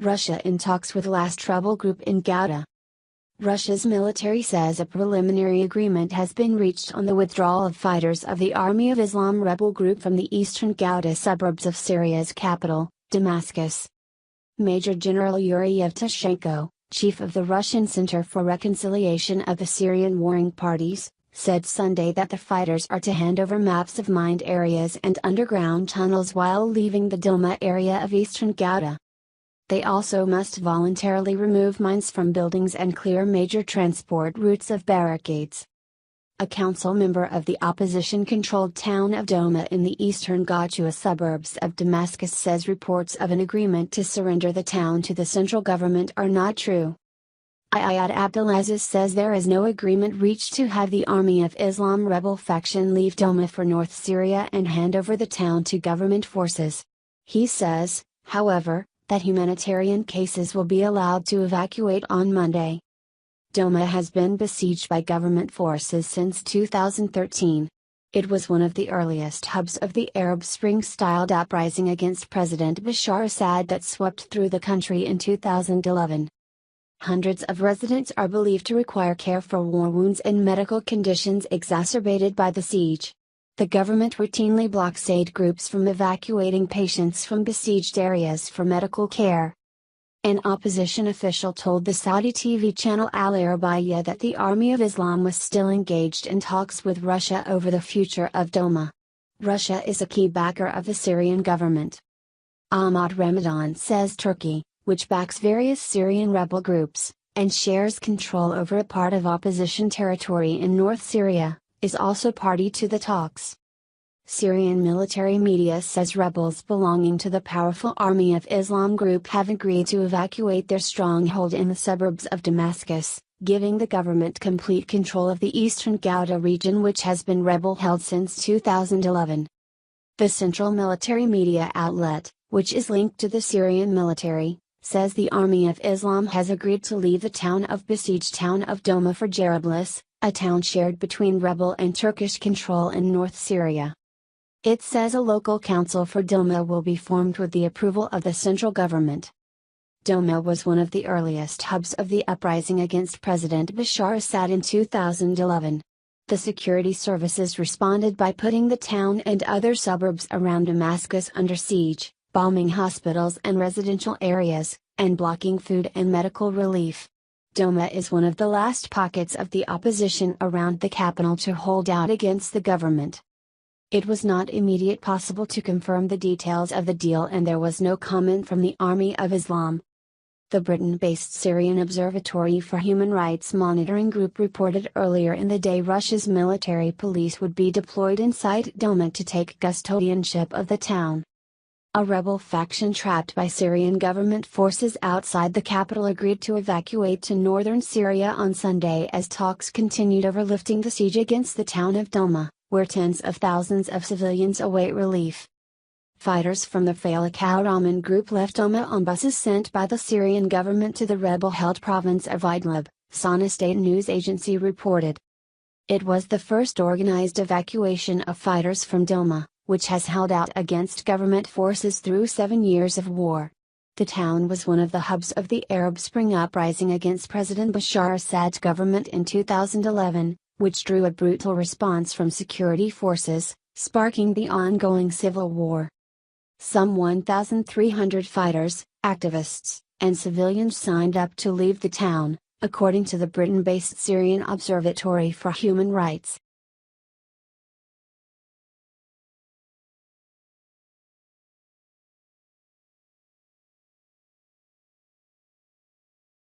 Russia in talks with last rebel group in Ghouta. Russia's military says a preliminary agreement has been reached on the withdrawal of fighters of the Army of Islam rebel group from the Eastern Ghouta suburbs of Syria's capital, Damascus. Major General Yuri Yevtushenko, chief of the Russian Center for Reconciliation of the Syrian warring parties, said Sunday that the fighters are to hand over maps of mined areas and underground tunnels while leaving the Douma area of Eastern Ghouta. They also must voluntarily remove mines from buildings and clear major transport routes of barricades. A council member of the opposition-controlled town of Douma in the Eastern Ghouta suburbs of Damascus says reports of an agreement to surrender the town to the central government are not true. Ayad Abdelaziz says there is no agreement reached to have the Army of Islam rebel faction leave Douma for North Syria and hand over the town to government forces. He says, however, that humanitarian cases will be allowed to evacuate on Monday. Douma has been besieged by government forces since 2013. It was one of the earliest hubs of the Arab Spring-styled uprising against President Bashar Assad that swept through the country in 2011. Hundreds of residents are believed to require care for war wounds and medical conditions exacerbated by the siege. The government routinely blocks aid groups from evacuating patients from besieged areas for medical care. An opposition official told the Saudi TV channel al-Arabiya that the Army of Islam was still engaged in talks with Russia over the future of Douma. Russia is a key backer of the Syrian government. Ahmad Ramadan says Turkey, which backs various Syrian rebel groups, and shares control over a part of opposition territory in North Syria, is also party to the talks. Syrian military media says rebels belonging to the powerful Army of Islam group have agreed to evacuate their stronghold in the suburbs of Damascus, giving the government complete control of the Eastern Ghouta region, which has been rebel-held since 2011. The central military media outlet, which is linked to the Syrian military, says the Army of Islam has agreed to leave the besieged town of Douma for Jarablus, a town shared between rebel and Turkish control in North Syria. It says a local council for Douma will be formed with the approval of the central government. Douma was one of the earliest hubs of the uprising against President Bashar Assad in 2011. The security services responded by putting the town and other suburbs around Damascus under siege, bombing hospitals and residential areas, and blocking food and medical relief. Douma is one of the last pockets of the opposition around the capital to hold out against the government. It was not immediately possible to confirm the details of the deal, and there was no comment from the Army of Islam. The Britain-based Syrian Observatory for Human Rights Monitoring Group reported earlier in the day Russia's military police would be deployed inside Douma to take custodianship of the town. A rebel faction trapped by Syrian government forces outside the capital agreed to evacuate to northern Syria on Sunday as talks continued over lifting the siege against the town of Douma, where tens of thousands of civilians await relief. Fighters from the Falak al-Rahman group left Douma on buses sent by the Syrian government to the rebel-held province of Idlib, Sana state news agency reported. It was the first organized evacuation of fighters from Douma, which has held out against government forces through 7 years of war. The town was one of the hubs of the Arab Spring uprising against President Bashar Assad's government in 2011, which drew a brutal response from security forces, sparking the ongoing civil war. Some 1,300 fighters, activists, and civilians signed up to leave the town, according to the Britain-based Syrian Observatory for Human Rights.